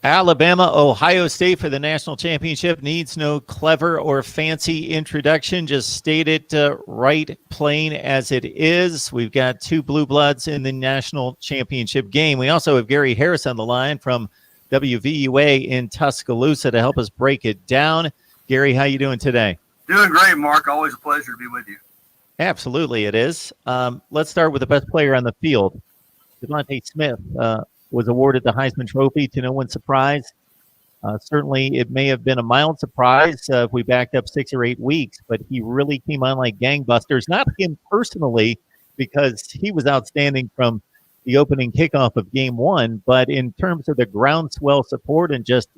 Alabama, Ohio State for the national championship needs no clever or fancy introduction. Just state it right, plain as it is. We've got two blue bloods in the national championship game. We also have Gary Harris on the line from WVUA in Tuscaloosa to help us break it down. Gary, how you doing today? Doing great, Mark. Always a pleasure to be with you. Absolutely, it is. Let's start with the best player on the field. Devonta Smith was awarded the Heisman Trophy to no one's surprise. Certainly, it may have been a mild surprise if we backed up 6 or 8 weeks, but he really came on like gangbusters. Not him personally, because he was outstanding from the opening kickoff of Game 1, but in terms of the groundswell support and just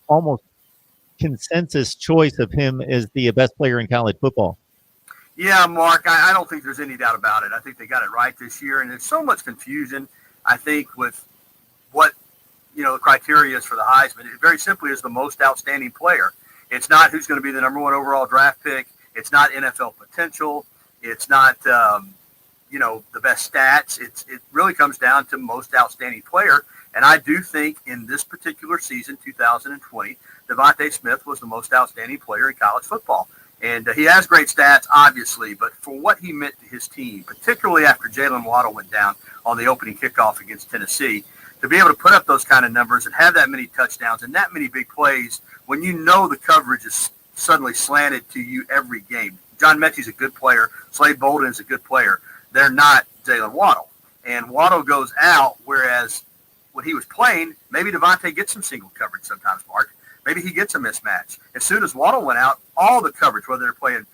almost consensus choice of him as the best player in college football. Yeah, Mark, I don't think there's any doubt about it. I think they got it right this year, and there's so much confusion, I think, with what the criteria is for the Heisman. It very simply is the most outstanding player. It's not who's going to be the number 1 overall draft pick. It's not NFL potential. It's not the best stats. It really comes down to most outstanding player. And I do think in this particular season, 2020, Devonta Smith was the most outstanding player in college football. And he has great stats, obviously, but for what he meant to his team, particularly after Jalen Waddle went down on the opening kickoff against Tennessee, to be able to put up those kind of numbers and have that many touchdowns and that many big plays when you know the coverage is suddenly slanted to you every game. John Mechie's a good player. Slade Bolden is a good player. They're not Jalen Waddle. And Waddle goes out, whereas when he was playing, maybe Devonta gets some single coverage sometimes, Mark. Maybe he gets a mismatch. As soon as Waddle went out, all the coverage, whether they're playing,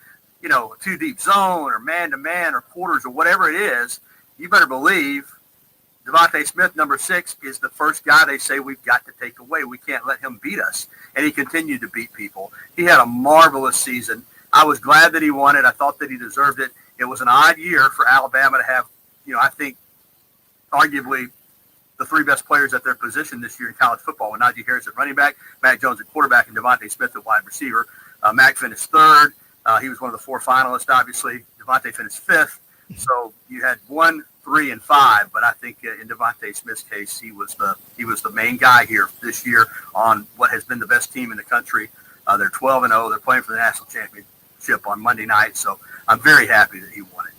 a 2-deep zone or man-to-man or quarters or whatever it is, you better believe Devonta Smith, number 6, is the first guy they say we've got to take away. We can't let him beat us. And he continued to beat people. He had a marvelous season. I was glad that he won it. I thought that he deserved it. It was an odd year for Alabama to have, I think, arguably the 3 best players at their position this year in college football, with Najee Harris at running back, Mac Jones at quarterback, and Devonta Smith at wide receiver. Mac finished 3rd. He was one of the 4 finalists, obviously. Devonta finished 5th. So you had 1, 3, and 5, but I think in Devonta Smith's case, he was the main guy here this year on what has been the best team in the country. They're 12-0. They're playing for the national championship on Monday night, so I'm very happy that he won it.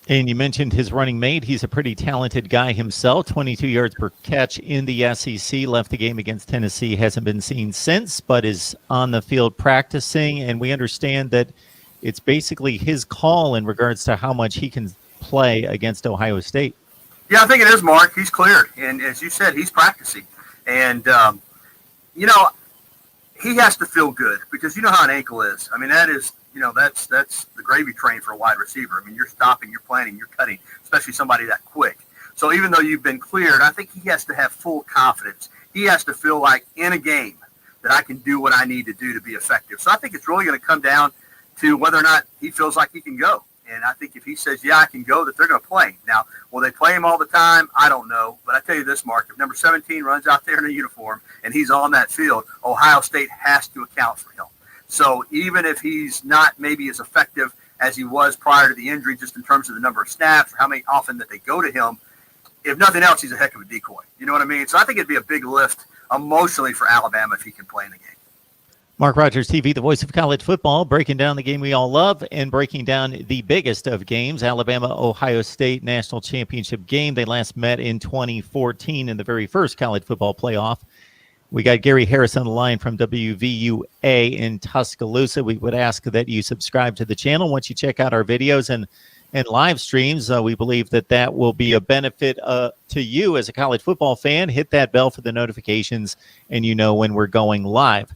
And you mentioned his running mate. He's a pretty talented guy himself, 22 yards per catch in the SEC, left the game against Tennessee, hasn't been seen since, but is on the field practicing, and we understand that it's basically his call in regards to how much he can play against Ohio State. Yeah, I think it is, Mark. He's cleared, and as you said, he's practicing. And, he has to feel good because you know how an ankle is. I mean, that is – that's the gravy train for a wide receiver. I mean, you're stopping, you're planting, you're cutting, especially somebody that quick. So even though you've been cleared, I think he has to have full confidence. He has to feel like in a game that I can do what I need to do to be effective. So I think it's really going to come down to whether or not he feels like he can go. And I think if he says, yeah, I can go, that they're going to play him. Now, will they play him all the time? I don't know. But I tell you this, Mark, if number 17 runs out there in a uniform and he's on that field, Ohio State has to account for him. So even if he's not maybe as effective as he was prior to the injury, just in terms of the number of snaps or how many often that they go to him, if nothing else, he's a heck of a decoy. You know what I mean? So I think it'd be a big lift emotionally for Alabama if he can play in the game. Mark Rogers TV, the voice of college football, breaking down the game we all love and breaking down the biggest of games, Alabama-Ohio State national championship game. They last met in 2014 in the very first college football playoff. We got Gary Harris on the line from WVUA in Tuscaloosa. We would ask that you subscribe to the channel once you check out our videos and live streams. We believe that will be a benefit to you as a college football fan. Hit that bell for the notifications, and when we're going live.